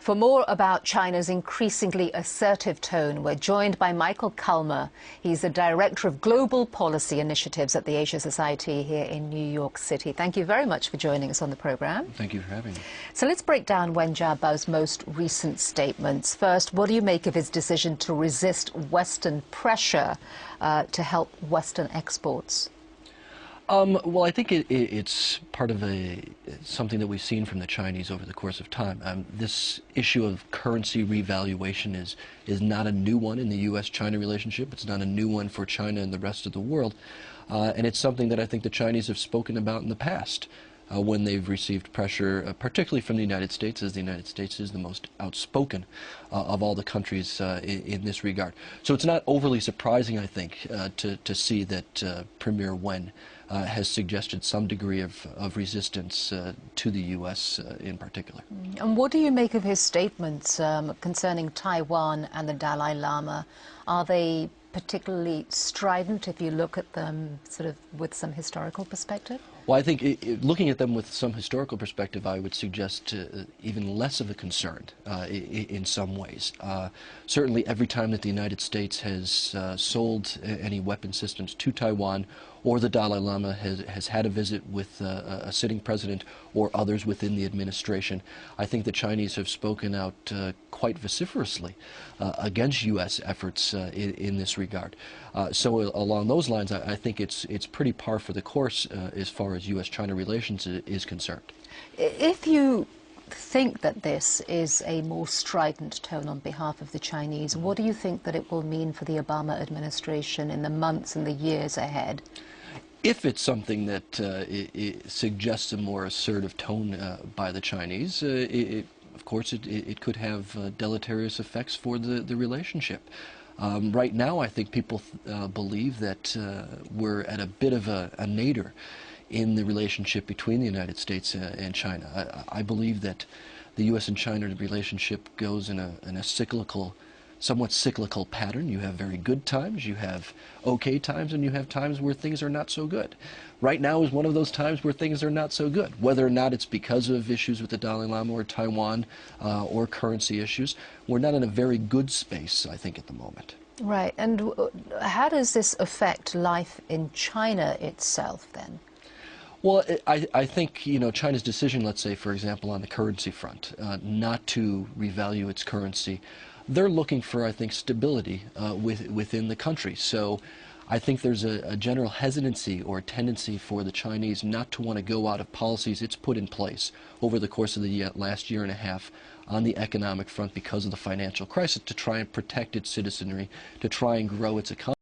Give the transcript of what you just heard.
For more about China's increasingly assertive tone, we're joined by Michael Kulma. He's the Director of Global Policy Initiatives at the Asia Society here in New York City. Thank you very much for joining us on the program. Thank you for having me. So let's break down Wen Jiabao's most recent statements. First, what do you make of his decision to resist Western pressure to help Western exports? Well, I think it's part of something that we've seen from the Chinese over the course of time. This issue of currency revaluation is not a new one in the U.S.-China relationship. It's not a new one for China and the rest of the world. And it's something that I think the Chinese have spoken about in the past when they've received pressure, particularly from the United States, as the United States is the most outspoken of all the countries in this regard. So it's not overly surprising, I think, to see that Premier Wen has suggested some degree of resistance to the U.S. In particular. And what do you make of his statements concerning Taiwan and the Dalai Lama? Are they particularly strident if you look at them sort of with some historical perspective? Well, I think looking at them with some historical perspective, I would suggest even less of a concern in some ways. Certainly every time that the United States has sold any weapon systems to Taiwan, or the Dalai Lama has had a visit with a sitting president or others within the administration, I think the Chinese have spoken out quite vociferously against U.S. efforts in this regard. So along those lines, I think it's pretty par for the course as far as U.S.-China relations is concerned. If you think that this is a more strident tone on behalf of the Chinese, what do you think that it will mean for the Obama administration in the months and the years ahead? If it's something that it suggests a more assertive tone by the Chinese, of course it could have deleterious effects for the relationship. Right now, I think people believe that we're at a bit of a nadir in the relationship between the United States and China. I believe that the U.S. and China relationship goes in a somewhat cyclical pattern. You have very good times, you have okay times, and you have times where things are not so good. Right now is one of those times where things are not so good. Whether or not it's because of issues with the Dalai Lama or Taiwan or currency issues, we're not in a very good space, I think, at the moment. Right. And how does this affect life in China itself, then? Well, I think, China's decision, let's say, for example, on the currency front, not to revalue its currency, they're looking for, I think, stability within the country. So I think there's a general hesitancy or tendency for the Chinese not to want to go out of policies it's put in place over the course of the last year and a half on the economic front because of the financial crisis, to try and protect its citizenry, to try and grow its economy.